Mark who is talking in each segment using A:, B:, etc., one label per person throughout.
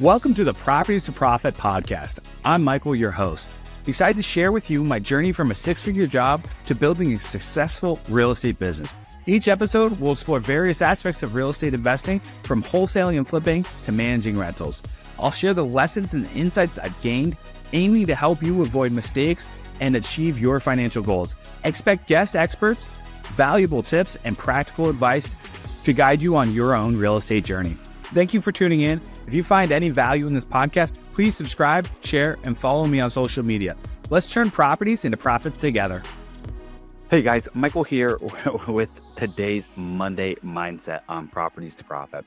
A: Welcome to the Properties to Profit podcast. I'm Michael, your host. Excited to share with you my journey from a six-figure job to building a successful real estate business. Each episode will explore various aspects of real estate investing, from wholesaling and flipping to managing rentals. I'll share the lessons and insights I've gained, aiming to help you avoid mistakes and achieve your financial goals. Expect guest experts, valuable tips, and practical advice to guide you on your own real estate journey. Thank you for tuning in. If you find any value in this podcast, please subscribe, share, and follow me on social media. Let's turn properties into profits together.
B: Hey guys, Michael here with today's Monday Mindset on Properties to Profit.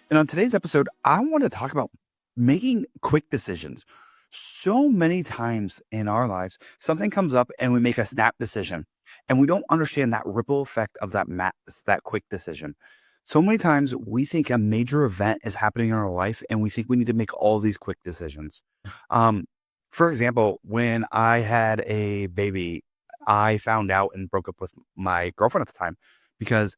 B: And on today's episode, I want to talk about making quick decisions. So many times in our lives, something comes up and we make a snap decision and we don't understand that ripple effect of that quick decision. So many times we think a major event is happening in our life and we think we need to make all these quick decisions. For example, when I had a baby, I found out and broke up with my girlfriend at the time because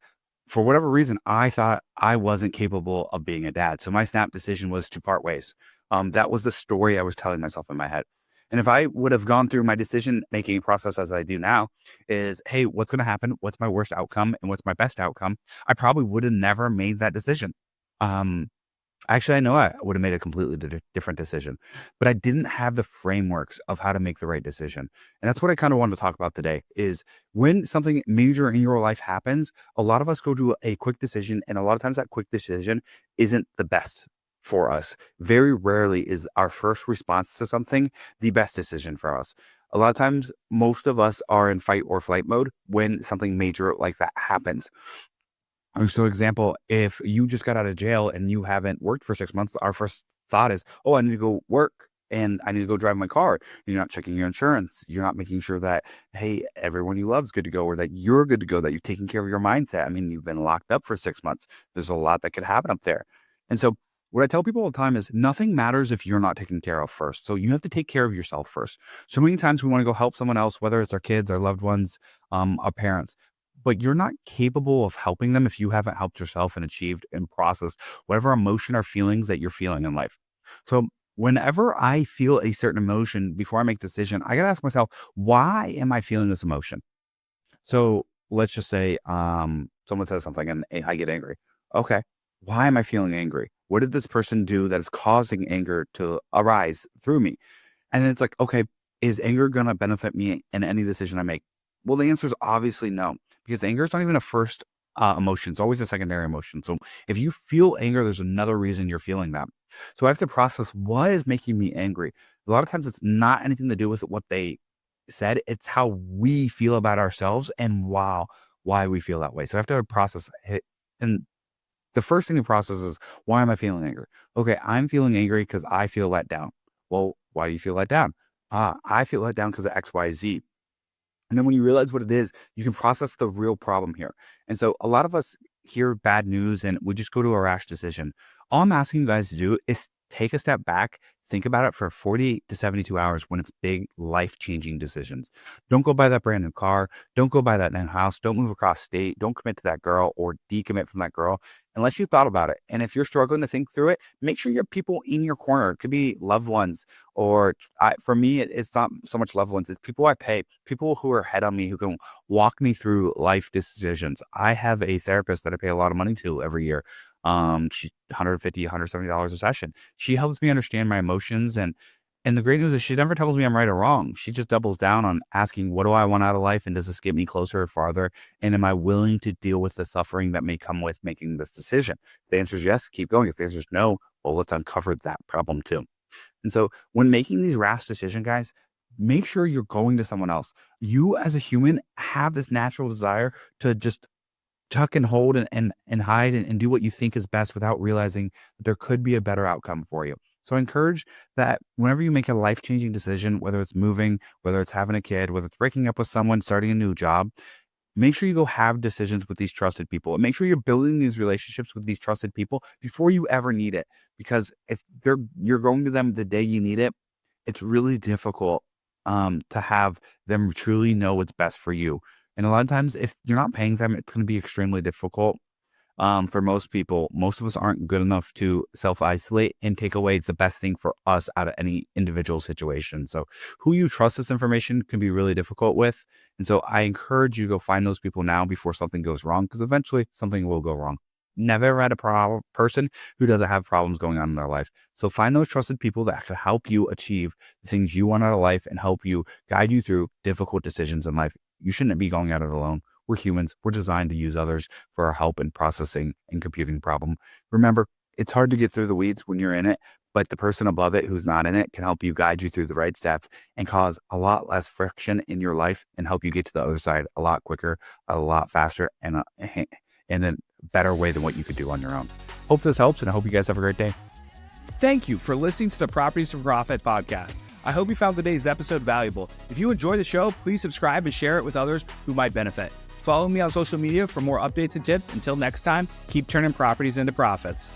B: for whatever reason, I thought I wasn't capable of being a dad. So my snap decision was to part ways. That was the story I was telling myself in my head. And if I would have gone through my decision-making process as I do now is, hey, what's going to happen? What's my worst outcome? And what's my best outcome? I probably would have never made that decision. Actually, I know I would have made a completely different decision, but I didn't have the frameworks of how to make the right decision. And that's what I kind of wanted to talk about today is when something major in your life happens, a lot of us go to a quick decision. And a lot of times that quick decision isn't the best for us. Very rarely is our first response to something the best decision for us. A lot of times, most of us are in fight or flight mode when something major like that happens. So example, if you just got out of jail and you haven't worked for 6 months, our first thought is, oh, I need to go work and I need to go drive my car. You're not checking your insurance. You're not making sure that, hey, everyone you love is good to go or that you're good to go, that you've taken care of your mindset. I mean, you've been locked up for 6 months. There's a lot that could happen up there. And so what I tell people all the time is nothing matters if you're not taken care of first. So you have to take care of yourself first. So many times we want to go help someone else, whether it's our kids, our loved ones, our parents, but you're not capable of helping them if you haven't helped yourself and achieved and processed whatever emotion or feelings that you're feeling in life. So whenever I feel a certain emotion before I make a decision, I got to ask myself, why am I feeling this emotion? So let's just say someone says something and I get angry. Okay, why am I feeling angry? What did this person do that is causing anger to arise through me? And then it's like, okay, is anger going to benefit me in any decision I make? Well, the answer is obviously no, because anger is not even a first emotion. It's always a secondary emotion. So if you feel anger, there's another reason you're feeling that. So I have to process what is making me angry. A lot of times it's not anything to do with what they said. It's how we feel about ourselves and why we feel that way. So I have to process it. And the first thing to process is, why am I feeling angry? Okay, I'm feeling angry because I feel let down. Well, why do you feel let down? I feel let down because of X, Y, Z. And then when you realize what it is, you can process the real problem here. And so a lot of us hear bad news and we just go to a rash decision. All I'm asking you guys to do is take a step back, think about it for 48 to 72 hours when it's big life-changing decisions. Don't go buy that brand new car. Don't go buy that new house. Don't move across state. Don't commit to that girl or decommit from that girl unless you thought about it. And if you're struggling to think through it, make sure you have people in your corner. It could be loved ones or for me, it's not so much loved ones. It's people I pay, people who are ahead on me, who can walk me through life decisions. I have a therapist that I pay a lot of money to every year. She's $150, $170 a session. She helps me understand my emotions. And the great news is she never tells me I'm right or wrong. She just doubles down on asking, what do I want out of life? And does this get me closer or farther? And am I willing to deal with the suffering that may come with making this decision? If the answer is yes, keep going. If the answer is no, well, let's uncover that problem too. And so when making these rash decisions, guys, make sure you're going to someone else. You as a human have this natural desire to just tuck and hold and hide and do what you think is best without realizing that there could be a better outcome for you. So I encourage that whenever you make a life-changing decision, whether it's moving, whether it's having a kid, whether it's breaking up with someone, starting a new job, make sure you go have decisions with these trusted people and make sure you're building these relationships with these trusted people before you ever need it. Because if you're going to them the day you need it, it's really difficult to have them truly know what's best for you. And a lot of times, if you're not paying them, it's going to be extremely difficult. For most people, most of us aren't good enough to self-isolate and take away the best thing for us out of any individual situation. So who you trust this information can be really difficult with. And so I encourage you to go find those people now before something goes wrong, because eventually something will go wrong. Never met a person who doesn't have problems going on in their life. So find those trusted people that can help you achieve the things you want out of life and help you guide you through difficult decisions in life. You shouldn't be going at it alone. We're humans. We're designed to use others for our help in processing and computing problem. Remember, it's hard to get through the weeds when you're in it, but the person above it who's not in it can help you guide you through the right steps and cause a lot less friction in your life and help you get to the other side a lot quicker, a lot faster, and in a better way than what you could do on your own. Hope this helps, and I hope you guys have a great day.
A: Thank you for listening to the Properties to Profit podcast. I hope you found today's episode valuable. If you enjoy the show, please subscribe and share it with others who might benefit. Follow me on social media for more updates and tips. Until next time, keep turning properties into profits.